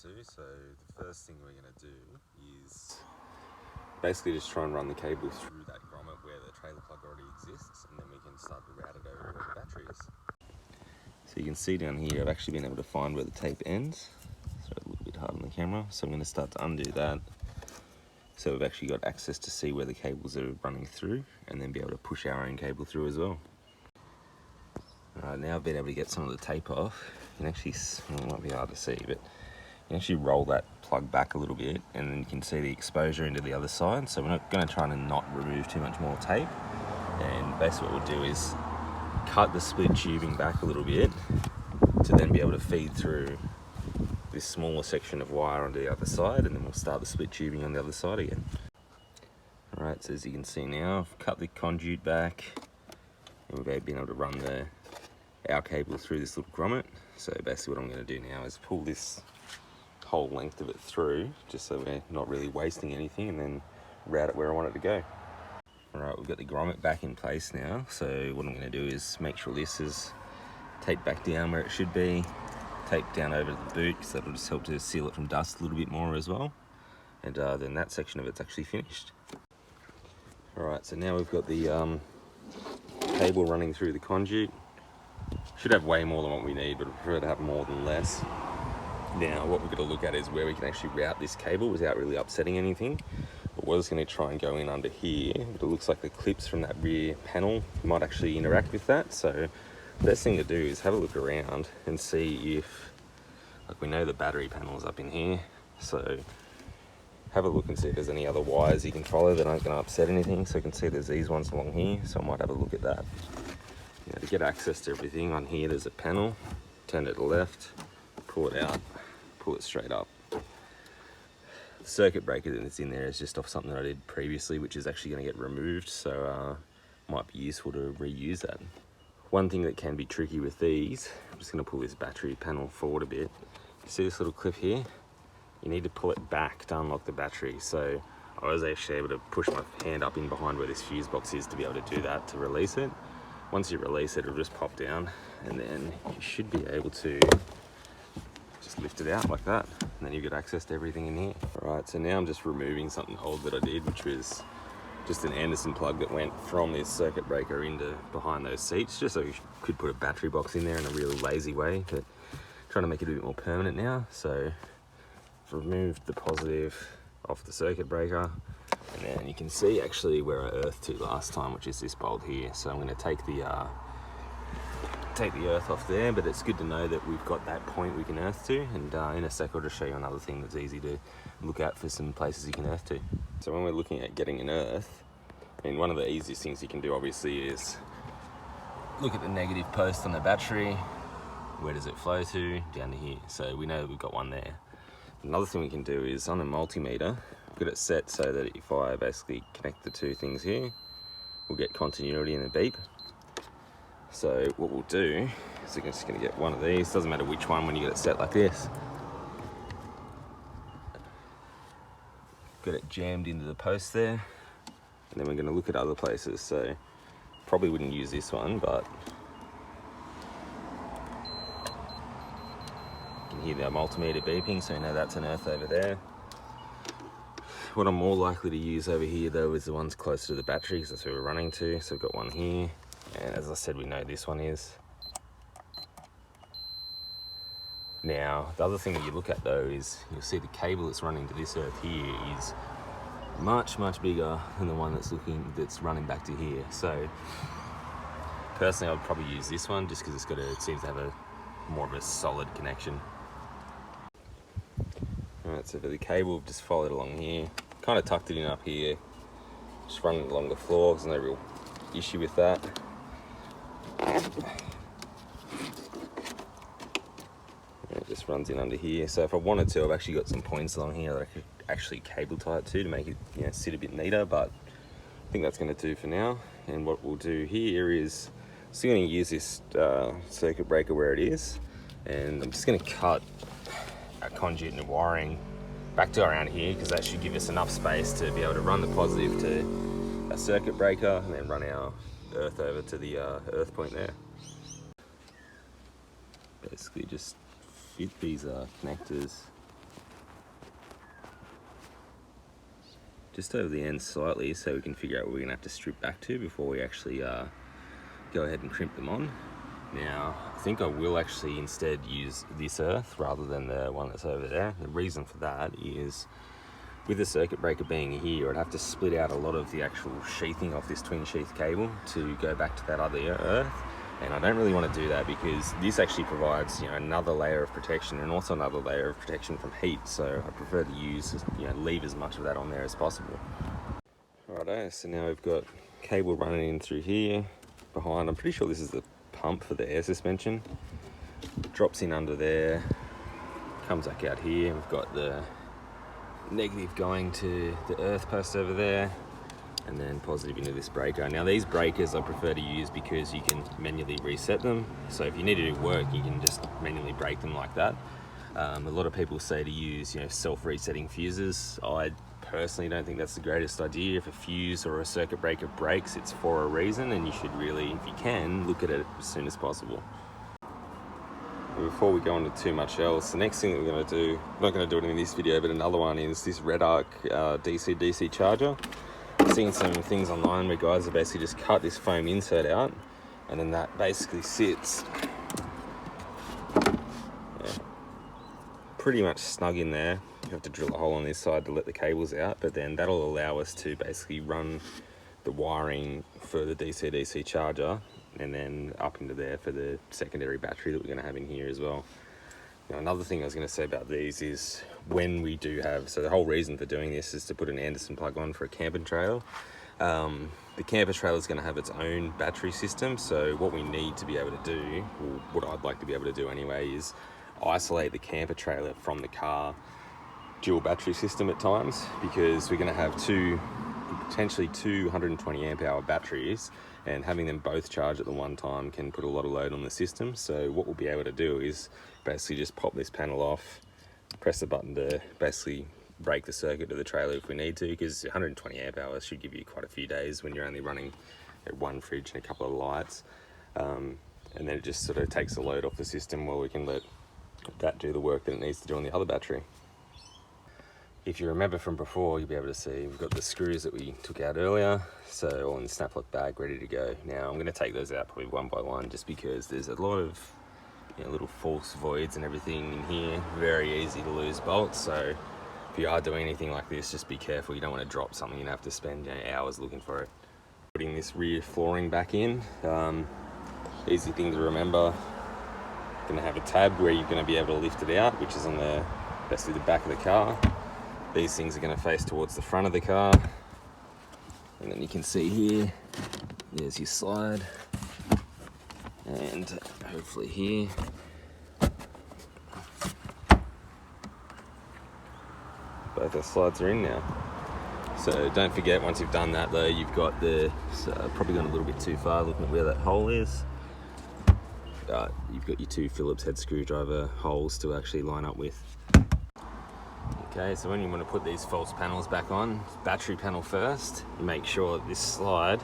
to. So the first thing we're going to do is basically just try and run the cable through that grommet where the trailer plug already exists, and then we can start to route it over where the battery is. So you can see down here I've actually been able to find where the tape ends. So a little bit hard on the camera, so I'm going to start to undo that. So we've actually got access to see where the cables are running through, and then be able to push our own cable through as well. Alright, now I've been able to get some of the tape off. You can actually, well, it might be hard to see, but you can actually roll that plug back a little bit, and then you can see the exposure into the other side. So we're not going to try and not remove too much more tape. And basically what we'll do is cut the split tubing back a little bit to then be able to feed through this smaller section of wire onto the other side, and then we'll start the split tubing on the other side again. Alright, so as you can see now, I've cut the conduit back, and we've been able to run our cable through this little grommet. So basically what I'm going to do now is pull this whole length of it through, just so we're not really wasting anything, and then route it where I want it to go. Alright, we've got the grommet back in place now, so what I'm going to do is make sure this is taped back down where it should be, taped down over the boot, because that'll just help to seal it from dust a little bit more as well. And then that section of it's actually finished. Alright, so now we've got the cable running through the conduit. Should have way more than what we need, but I prefer to have more than less. Now what we've got to look at is where we can actually route this cable without really upsetting anything. But we're just going to try and go in under here, but it looks like the clips from that rear panel might actually interact with that. So the best thing to do is have a look around and see if, like, we know the battery panel is up in here, so have a look and see if there's any other wires you can follow that aren't going to upset anything. So you can see there's these ones along here, so I might have a look at that. To get access to everything on here, there's a panel, turn it to the left, pull it out, pull it straight up. The circuit breaker that's in there is just off something that I did previously, which is actually going to get removed, so might be useful to reuse that. One thing that can be tricky with these, I'm just going to pull this battery panel forward a bit. You see this little clip here? You need to pull it back to unlock the battery. So I was actually able to push my hand up in behind where this fuse box is to be able to do that, to release it. Once you release it, it'll just pop down, and then you should be able to just lift it out like that, and then you get access to everything in here. Alright, so now I'm just removing something old that I did, which was just an Anderson plug that went from this circuit breaker into behind those seats, just so you could put a battery box in there in a really lazy way, but trying to make it a bit more permanent now. So I've removed the positive off the circuit breaker, and then you can see actually where I earthed to last time, which is this bolt here. So I'm going to take the earth off there, but it's good to know that we've got that point we can earth to, and in a sec I'll just show you another thing that's easy to look at for some places you can earth to. So when we're looking at getting an earth, I mean, one of the easiest things you can do obviously is look at the negative post on the battery. Where does it flow to? Down to here. So we know that we've got one there. Another thing we can do is on a multimeter, get it set so that if I basically connect the two things here, we'll get continuity and a beep. So what we'll do is we're just going to get one of these, doesn't matter which one when you get it set like this. Got it jammed into the post there, and then we're going to look at other places. So probably wouldn't use this one, but you can hear the multimeter beeping, so you know that's an earth over there. What I'm more likely to use over here though is the ones closer to the battery, because that's where we're running to. So we've got one here, and as I said, we know this one is. Now, the other thing that you look at though is you'll see the cable that's running to this earth here is much, much bigger than the one that's running back to here. So personally, I'd probably use this one just because it seems to have a more of a solid connection. Alright, so for the cable, we've just followed along here, kind of tucked it in up here, just running it along the floor. There's no real issue with that. It just runs in under here. So if I wanted to, I've actually got some points along here that I could actually cable tie it to make it, sit a bit neater, but I think that's going to do for now. And what we'll do here is still going to use this circuit breaker where it is, and I'm just going to cut our conduit and the wiring back to around here, because that should give us enough space to be able to run the positive to a circuit breaker and then run our earth over to the earth point there. Basically just fit these connectors just over the end slightly so we can figure out what we're going to have to strip back to before we actually go ahead and crimp them on. Now, I think I will actually instead use this earth rather than the one that's over there. The reason for that is with the circuit breaker being here, I'd have to split out a lot of the actual sheathing off this twin sheath cable to go back to that other earth. And I don't really want to do that because this actually provides, another layer of protection and also another layer of protection from heat. So I prefer to use, leave as much of that on there as possible. Righto, so now we've got cable running in through here. Behind, I'm pretty sure this is the pump for the air suspension. Drops in under there, comes back out here. We've got the negative going to the earth post over there, and then positive into this breaker. Now these breakers I prefer to use because you can manually reset them. So if you need to do work, you can just manually break them like that. A lot of people say to use, self-resetting fuses. I personally don't think that's the greatest idea. If a fuse or a circuit breaker breaks, it's for a reason, and you should really, if you can, look at it as soon as possible. Before we go into too much else, the next thing that we're going to do, I'm not going to do it in this video, but another one is this Red Arc DC-DC charger. I've seen some things online where guys have basically just cut this foam insert out, and then that basically sits pretty much snug in there. You have to drill a hole on this side to let the cables out, but then that'll allow us to basically run the wiring for the DC-DC charger and then up into there for the secondary battery that we're going to have in here as well. Now, another thing I was going to say about these is when we do have, so the whole reason for doing this is to put an Anderson plug on for a camper trailer. The camper trailer is going to have its own battery system, so what we need to be able to do, or what I'd like to be able to do anyway, is isolate the camper trailer from the car dual battery system at times, because we're going to have potentially two 120 amp hour batteries, and having them both charge at the one time can put a lot of load on the system. So what we'll be able to do is basically just pop this panel off, press the button to basically break the circuit to the trailer if we need to, because 120 amp hours should give you quite a few days when you're only running one fridge and a couple of lights, and then it just sort of takes the load off the system while we can let that do the work that it needs to do on the other battery. If you remember from before, you'll be able to see we've got the screws that we took out earlier, so all in the snap lock bag, ready to go. Now I'm going to take those out probably one by one, just because there's a lot of little false voids and everything in here. Very easy to lose bolts, so if you are doing anything like this, just be careful. You don't want to drop something and have to spend hours looking for it. Putting this rear flooring back in, easy thing to remember. Going to have a tab where you're going to be able to lift it out, which is on basically the back of the car. These things are going to face towards the front of the car, and then you can see here, there's your slide, and hopefully here. Both our slides are in now. So don't forget, once you've done that though, you've got probably gone a little bit too far looking at where that hole is. You've got your two Phillips head screwdriver holes to actually line up with. Okay, so when you want to put these false panels back on, battery panel first, make sure that this slide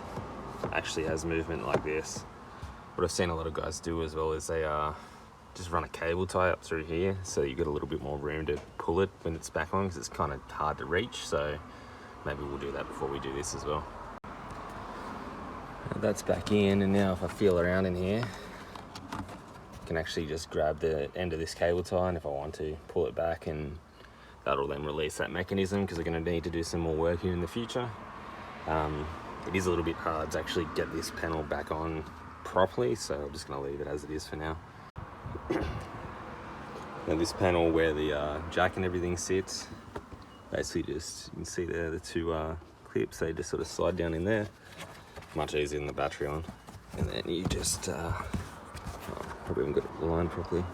actually has movement like this. What I've seen a lot of guys do as well is they just run a cable tie up through here, so you've got a little bit more room to pull it when it's back on, because it's kind of hard to reach, so maybe we'll do that before we do this as well. That's back in, and now if I feel around in here, I can actually just grab the end of this cable tie, and if I want to, pull it back, and that'll then release that mechanism, because we're going to need to do some more work here in the future. It is a little bit hard to actually get this panel back on properly, so I'm just going to leave it as it is for now. Now this panel where the jack and everything sits, basically just, you can see there the two clips, they just sort of slide down in there. Much easier than the battery on. And then you just, probably haven't got it aligned properly.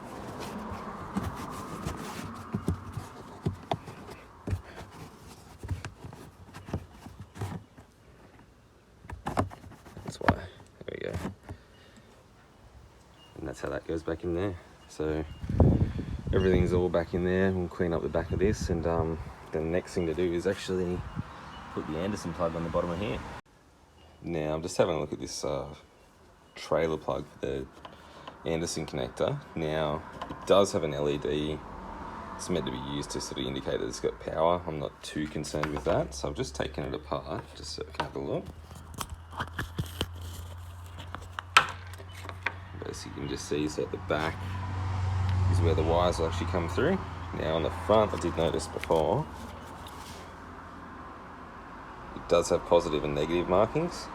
That's how that goes back in there. So everything's all back in there. We'll clean up the back of this, and then the next thing to do is actually put the Anderson plug on the bottom of here. Now I'm just having a look at this trailer plug for the Anderson connector. Now it does have an LED It's meant to be used to sort of indicate that it's got power. I'm not too concerned with that, so I've just taken it apart just so I can have a look. As you can just see, so at the back is where the wires will actually come through. Now on the front, I did notice before, it does have positive and negative markings.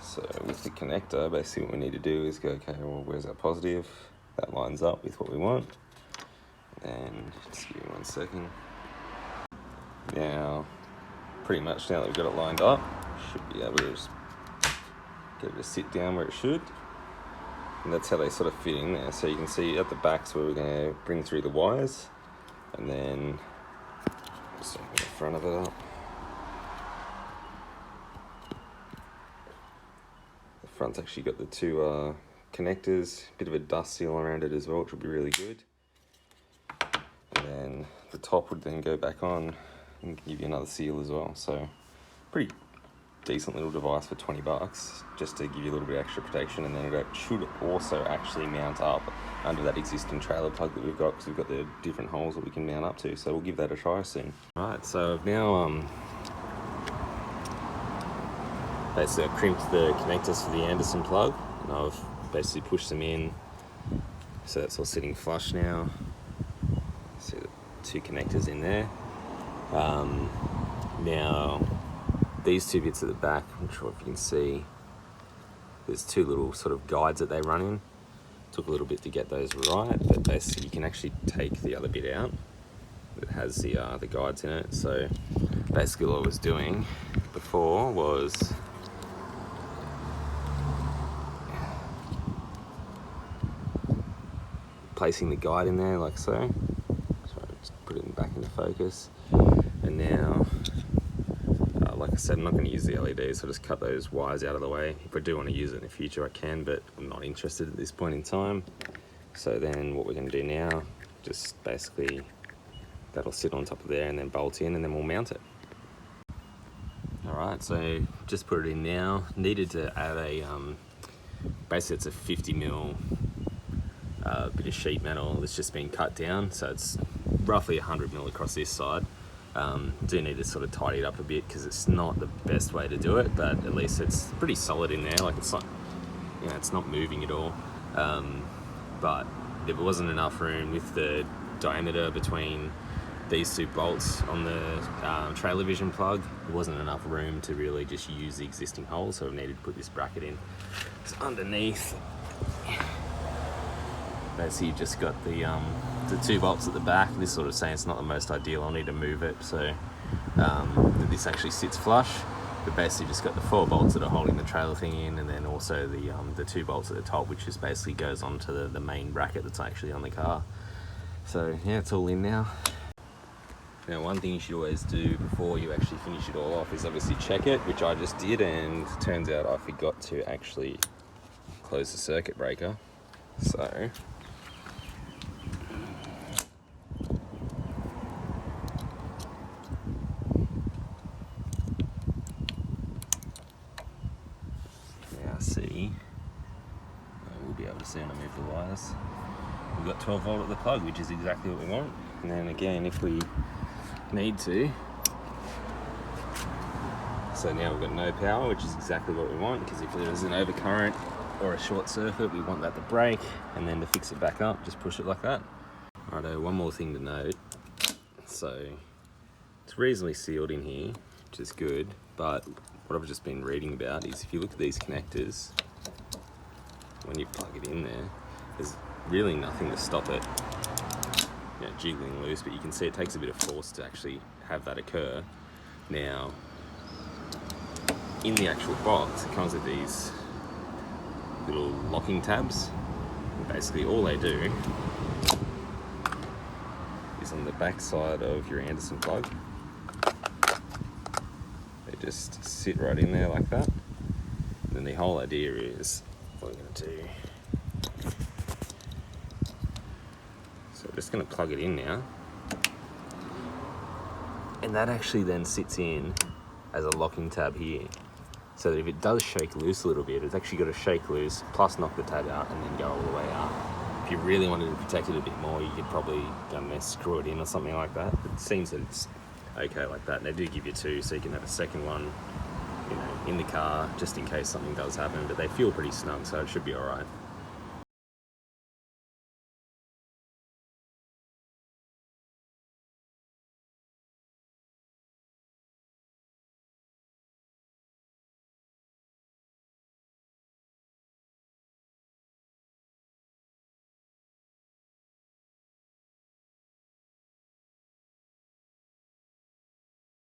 So with the connector, basically what we need to do is go, okay, well, where's our positive? That lines up with what we want. And just give me 1 second. Now, pretty much now that we've got it lined up, should be able to just get it to sit down where it should. And that's how they sort of fit in there. So you can see at the back's where we're going to bring through the wires, and then just open the front of it up. The front's actually got the two connectors, a bit of a dust seal around it as well, which will be really good. And then the top would then go back on and give you another seal as well. So pretty decent little device for 20 bucks, just to give you a little bit of extra protection. And then it should also actually mount up under that existing trailer plug that we've got, because we've got the different holes that we can mount up to. So we'll give that a try soon. Right, so I've now basically I've crimped the connectors for the Anderson plug, and I've basically pushed them in, so that's all sitting flush now. See the two connectors in there. Now these two bits at the back, I'm not sure if you can see, there's two little sort of guides that they run in. Took a little bit to get those right, but basically you can actually take the other bit out. It has the guides in it. So basically what I was doing before was placing the guide in there like so. So just put it back into focus. And now, like I said, I'm not going to use the LEDs, so just cut those wires out of the way. If I do want to use it in the future, I can, but I'm not interested at this point in time. So then what we're going to do now, just basically that'll sit on top of there and then bolt in, and then we'll mount it. Alright, so just put it in now. Needed to add a, basically it's a 50mm bit of sheet metal that's just been cut down, so it's roughly 100mm across this side. Do need to sort of tidy it up a bit, because it's not the best way to do it, but at least it's pretty solid in there. Like, it's not, you know, it's not moving at all. But there wasn't enough room with the diameter between these two bolts on the trailer vision plug. There wasn't enough room to really just use the existing hole, so I needed to put this bracket in. So underneath, basically you've just got the two bolts at the back. This sort of saying it's not the most ideal. I'll need to move it so that this actually sits flush. But basically just got the 4 bolts that are holding the trailer thing in, and then also the 2 bolts at the top, which just basically goes onto the main bracket that's actually on the car. So yeah, it's all in now. Now, one thing you should always do before you actually finish it all off is obviously check it, which I just did, and it turns out I forgot to actually close the circuit breaker. So see, we'll be able to see when I move the wires. We've got 12 volt at the plug, which is exactly what we want. And then again, if we need to, so now we've got no power, which is exactly what we want, because if there's an overcurrent or a short circuit, we want that to break, and then to fix it back up, just push it like that. Righto, one more thing to note. So it's reasonably sealed in here, which is good, but what I've just been reading about is if you look at these connectors, when you plug it in there, there's really nothing to stop it, you know, jiggling loose, but you can see it takes a bit of force to actually have that occur. Now, in the actual box, it comes with these little locking tabs, and basically all they do is on the back side of your Anderson plug. Just sit right in there like that. And then the whole idea is, what we're going to do, so I'm just going to plug it in now, and that actually then sits in as a locking tab here, so that if it does shake loose a little bit, it's actually got to shake loose plus knock the tab out and then go all the way up. If you really wanted to protect it a bit more, you could probably, I don't know, screw it in or something like that. It seems that it's okay like that. And they do give you two, so you can have a second one, you know, in the car, just in case something does happen. But they feel pretty snug, so it should be all right.